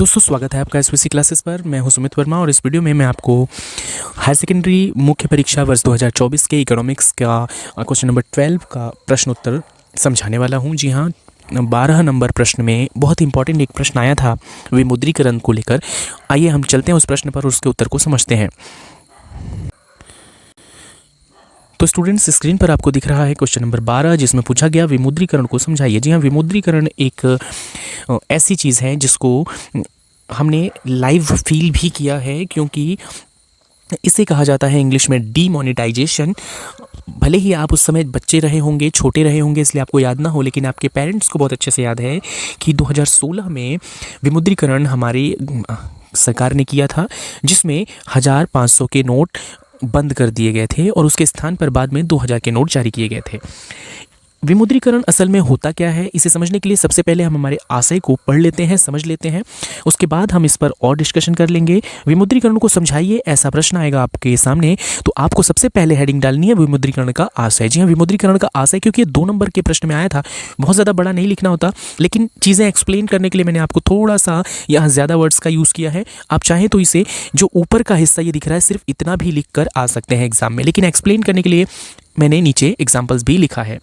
दोस्तों स्वागत है आपका एसवीसी क्लासेस पर। मैं हूं सुमित वर्मा और इस वीडियो में मैं आपको हायर सेकेंडरी मुख्य परीक्षा वर्ष 2024 के इकोनॉमिक्स का क्वेश्चन नंबर 12 का प्रश्न उत्तर समझाने वाला हूं। जी हाँ, 12 नंबर प्रश्न में बहुत इंपॉर्टेंट एक प्रश्न आया था विमुद्रीकरण को लेकर। आइए हम चलते हैं उस प्रश्न पर और उसके उत्तर को समझते हैं। तो स्टूडेंट्स, स्क्रीन पर आपको दिख रहा है क्वेश्चन नंबर 12, जिसमें पूछा गया विमुद्रीकरण को समझाइए। जी हाँ, विमुद्रीकरण एक ऐसी चीज़ है जिसको हमने लाइव फील भी किया है, क्योंकि इसे कहा जाता है इंग्लिश में डीमोनेटाइजेशन। भले ही आप उस समय बच्चे रहे होंगे, छोटे रहे होंगे, इसलिए आपको याद ना हो, लेकिन आपके पेरेंट्स को बहुत अच्छे से याद है कि 2016 में विमुद्रीकरण हमारी सरकार ने किया था, जिसमें 1500 के नोट बंद कर दिए गए थे और उसके स्थान पर बाद में 2000 के नोट जारी किए गए थे। विमुद्रीकरण असल में होता क्या है, इसे समझने के लिए सबसे पहले हम हमारे आशय को पढ़ लेते हैं, समझ लेते हैं। उसके बाद हम इस पर और डिस्कशन कर लेंगे। विमुद्रीकरण को समझाइए, ऐसा प्रश्न आएगा आपके सामने, तो आपको सबसे पहले हेडिंग डालनी है विमुद्रीकरण का आशय। जी हाँ, विमुद्रीकरण का आशय, क्योंकि ये 2 नंबर के प्रश्न में आया था, बहुत ज़्यादा बड़ा नहीं लिखना होता, लेकिन चीज़ें एक्सप्लेन करने के लिए मैंने आपको थोड़ा सा यहाँ ज़्यादा वर्ड्स का यूज़ किया है। आप चाहें तो इसे जो ऊपर का हिस्सा ये दिख रहा है सिर्फ इतना भी लिख कर आ सकते हैं एग्जाम में, लेकिन एक्सप्लेन करने के लिए मैंने नीचे एग्जाम्पल्स भी लिखा है।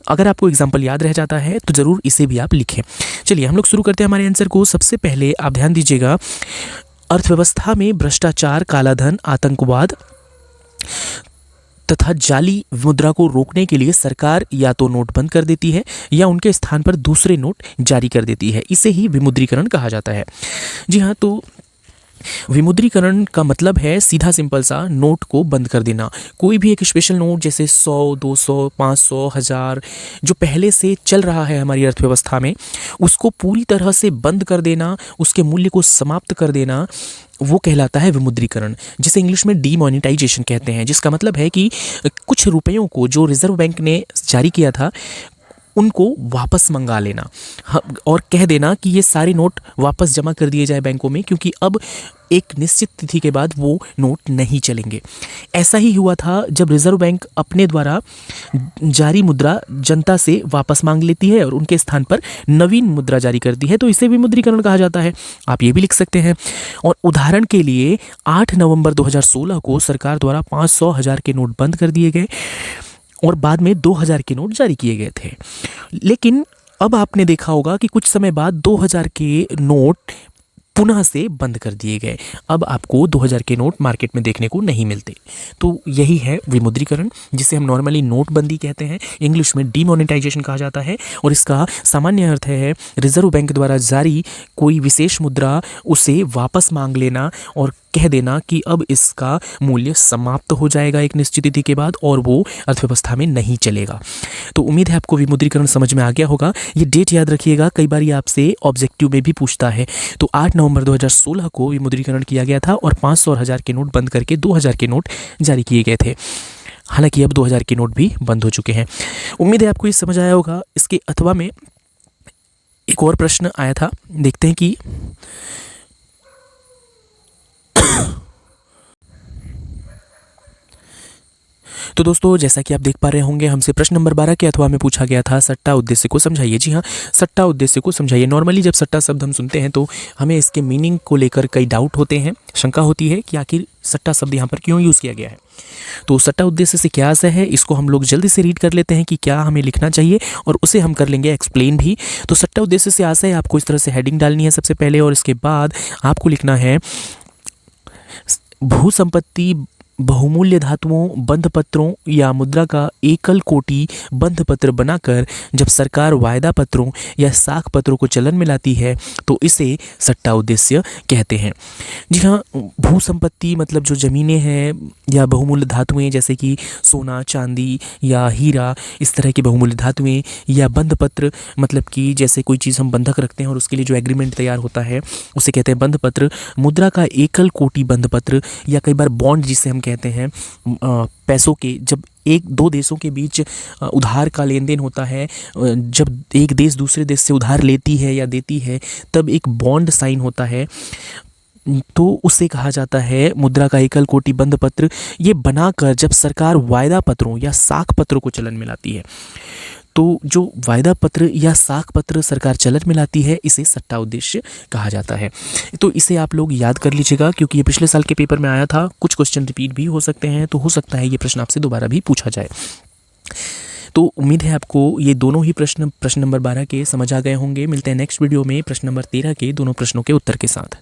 अगर आपको एग्जाम्पल याद रह जाता है तो ज़रूर इसे भी आप लिखें। चलिए हम लोग शुरू करते हैं हमारे आंसर को। सबसे पहले आप ध्यान दीजिएगा, अर्थव्यवस्था में भ्रष्टाचार, कालाधन, आतंकवाद तथा जाली मुद्रा को रोकने के लिए सरकार या तो नोट बंद कर देती है या उनके स्थान पर दूसरे नोट जारी कर देती है। इसे ही विमुद्रीकरण कहा जाता है। जी हाँ, तो विमुद्रीकरण का मतलब है सीधा सिंपल सा नोट को बंद कर देना। कोई भी एक स्पेशल नोट जैसे 100, 200, 500, 1000 जो पहले से चल रहा है हमारी अर्थव्यवस्था में, उसको पूरी तरह से बंद कर देना, उसके मूल्य को समाप्त कर देना, वो कहलाता है विमुद्रीकरण, जिसे इंग्लिश में डीमोनेटाइजेशन कहते हैं। जिसका मतलब है कि कुछ रुपयों को जो रिजर्व बैंक ने जारी किया था उनको वापस मंगा लेना और कह देना कि ये सारे नोट वापस जमा कर दिए जाए बैंकों में, क्योंकि अब एक निश्चित तिथि के बाद वो नोट नहीं चलेंगे। ऐसा ही हुआ था जब रिजर्व बैंक अपने द्वारा जारी मुद्रा जनता से वापस मांग लेती है और उनके स्थान पर नवीन मुद्रा जारी करती है, तो इसे विमुद्रीकरण कहा जाता है। आप ये भी लिख सकते हैं। और उदाहरण के लिए 8 नवंबर 2016 को सरकार द्वारा 500, 1000 के नोट बंद कर दिए गए और बाद में 2000 के नोट जारी किए गए थे। लेकिन अब आपने देखा होगा कि कुछ समय बाद 2000 के नोट पुनः से बंद कर दिए गए। अब आपको 2000 के नोट मार्केट में देखने को नहीं मिलते। तो यही है विमुद्रीकरण, जिसे हम नॉर्मली नोटबंदी कहते हैं, इंग्लिश में डीमोनेटाइजेशन कहा जाता है। और इसका सामान्य अर्थ है रिजर्व बैंक द्वारा जारी कोई विशेष मुद्रा उसे वापस मांग लेना और कह देना कि अब इसका मूल्य समाप्त हो जाएगा एक निश्चित तिथि के बाद और वो अर्थव्यवस्था में नहीं चलेगा। तो उम्मीद है आपको विमुद्रीकरण समझ में आ गया होगा। ये डेट याद रखिएगा, कई बार ये आपसे ऑब्जेक्टिव में भी पूछता है। तो 8 नवंबर 2016 को विमुद्रीकरण किया गया था और 500 और 1000 के नोट बंद करके 2000 के नोट जारी किए गए थे। हालांकि अब 2000 के नोट भी बंद हो चुके हैं। उम्मीद है आपको ये समझ आया होगा। इसके अथवा में एक और प्रश्न आया था, देखते हैं कि तो दोस्तों, जैसा कि आप देख पा रहे होंगे, हमसे प्रश्न नंबर 12 के अथवा में पूछा गया था सट्टा उद्देश्य को समझाइए। जी हाँ, सट्टा उद्देश्य को समझाइए। नॉर्मली जब सट्टा शब्द हम सुनते हैं तो हमें इसके मीनिंग को लेकर कई डाउट होते हैं, शंका होती है कि आखिर सट्टा शब्द यहाँ पर क्यों यूज़ किया गया है। तो सट्टा उद्देश्य से क्या आशय है, इसको हम लोग जल्दी से रीड कर लेते हैं कि क्या हमें लिखना चाहिए और उसे हम कर लेंगे एक्सप्लेन भी। तो सट्टा उद्देश्य से आशय, आपको इस तरह से हेडिंग डालनी है सबसे पहले और इसके बाद आपको लिखना है भू संपत्ति, बहुमूल्य धातुओं, बंध पत्रों या मुद्रा का एकल कोटि बंध पत्र बनाकर जब सरकार वायदा पत्रों या साख पत्रों को चलन में लाती है तो इसे सट्टा उद्देश्य कहते हैं। जी हाँ, भू संपत्ति मतलब जो ज़मीनें हैं या बहुमूल्य धातुएं जैसे कि सोना, चांदी या हीरा, इस तरह की बहुमूल्य धातुएं, या बंध पत्र मतलब कि जैसे कोई चीज़ हम बंधक रखते हैं और उसके लिए जो एग्रीमेंट तैयार होता है उसे कहते हैं बंध पत्र। मुद्रा का एकल कोटि बंध पत्र या कई बार बॉन्ड जिसे हम कहते हैं पैसों के, जब एक दो देशों के बीच उधार का लेन देन होता है, जब एक देश दूसरे देश से उधार लेती है या देती है तब एक बॉन्ड साइन होता है, तो उसे कहा जाता है मुद्रा का एकल कोटि बंध पत्र। ये बनाकर जब सरकार वायदा पत्रों या साख पत्रों को चलन में लाती है तो जो वायदा पत्र या साख पत्र सरकार चलन में लाती है, इसे सट्टा उद्देश्य कहा जाता है। तो इसे आप लोग याद कर लीजिएगा, क्योंकि ये पिछले साल के पेपर में आया था। कुछ क्वेश्चन रिपीट भी हो सकते हैं, तो हो सकता है ये प्रश्न आपसे दोबारा भी पूछा जाए। तो उम्मीद है आपको ये दोनों ही प्रश्न नंबर 12 के समझ आ गए होंगे। मिलते हैं नेक्स्ट वीडियो में प्रश्न नंबर 13 के दोनों प्रश्नों के उत्तर के साथ।